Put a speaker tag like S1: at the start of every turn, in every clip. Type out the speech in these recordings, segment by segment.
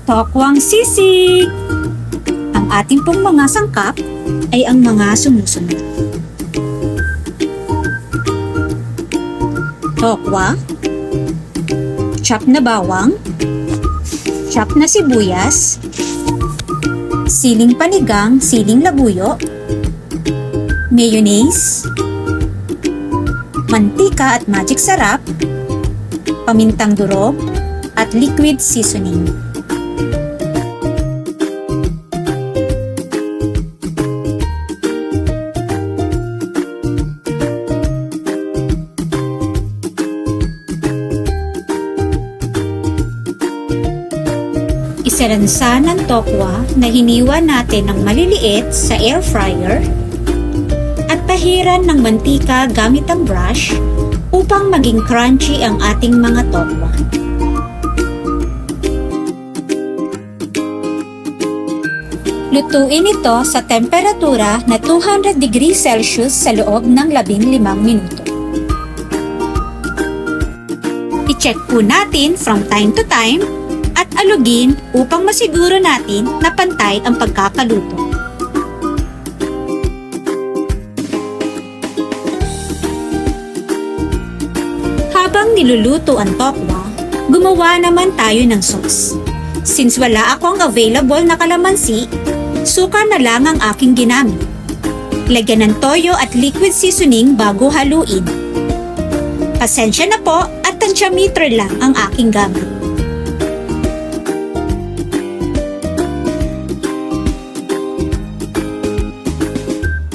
S1: Tokwang sisig! Ang ating pong mga sangkap ay ang mga sumusunod. Tokwa, chop na bawang, chop na sibuyas, siling panigang, siling labuyo, mayonnaise, mantika at magic sarap, pamintang durog, at liquid seasoning. Isalansa ng tokwa na hiniwa natin ng maliliit sa air fryer at pahiran ng mantika gamit ang brush upang maging crunchy ang ating mga tokwa. Lutuin ito sa temperatura na 200 degrees Celsius sa loob ng 15 minuto. I-check po natin from time to time at alugin upang masiguro natin na pantay ang pagkakaluto. Habang niluluto ang tokwa, gumawa naman tayo ng sauce. Since wala akong available na kalamansi, suka na lang ang aking ginamit. Lagyan ng toyo at liquid seasoning bago haluin. Pasensya na po at tansyameter lang ang aking gamit.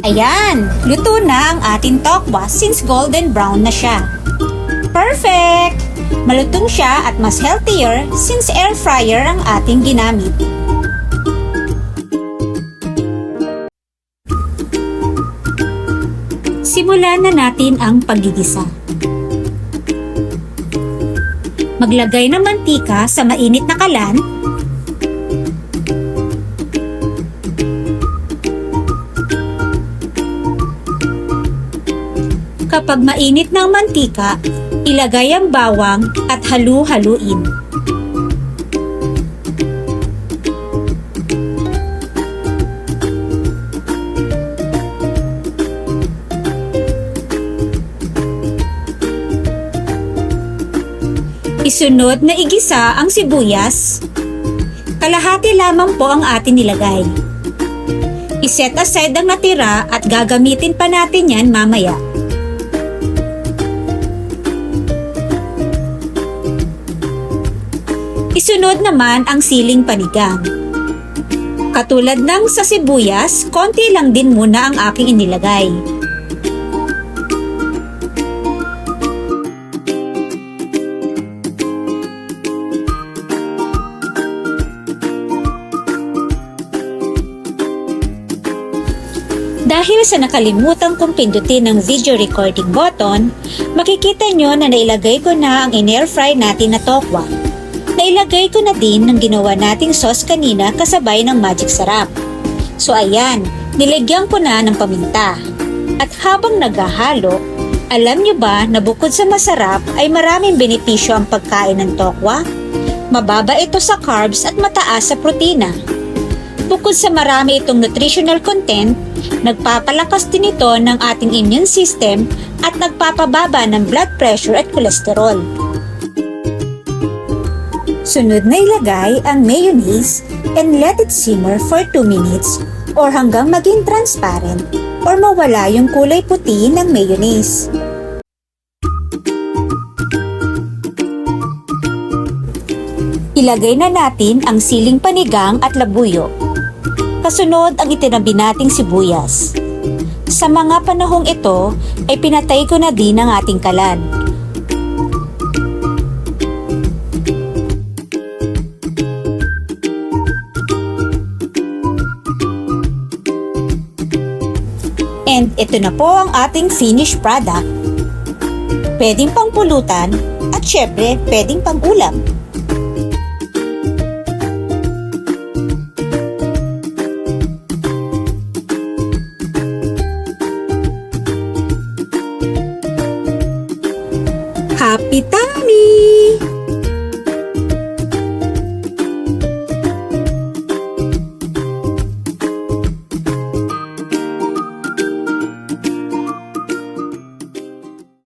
S1: Ayan, luto na ang ating tokwa since golden brown na siya. Perfect! Malutong siya at mas healthier since air fryer ang ating ginamit. Simulan na natin ang paggigisa. Maglagay ng mantika sa mainit na kalan. Kapag mainit na ang mantika, ilagay ang bawang at halu-haluin. Isunod na igisa ang sibuyas. Kalahati lamang po ang atin nilagay. Iset aside ang natira at gagamitin pa natin yan mamaya. Isunod naman ang siling panigang. Katulad ng sa sibuyas, konti lang din muna ang aking inilagay. Dahil sa nakalimutan kong pindutin ng video recording button, makikita nyo na nailagay ko na ang in-air fry natin na tokwa. Nailagay ko na din ng ginawa nating sauce kanina kasabay ng magic sarap. So ayan, nilagyan ko na ng paminta. At habang naghahalo, alam nyo ba na bukod sa masarap ay maraming benepisyo ang pagkain ng tokwa? Mababa ito sa carbs at mataas sa protina. Bukod sa marami itong nutritional content, nagpapalakas din ito ng ating immune system at nagpapababa ng blood pressure at cholesterol. Sunod na ilagay ang mayonnaise and let it simmer for 2 minutes or hanggang maging transparent or mawala yung kulay puti ng mayonnaise. Ilagay na natin ang siling panigang at labuyo. Kasunod ang itinabi nating sibuyas. Sa mga panahong ito ay pinatay ko na din ang ating kalan. And ito na po ang ating finished product. Pwedeng pang pulutan at syempre pwedeng pang ulam.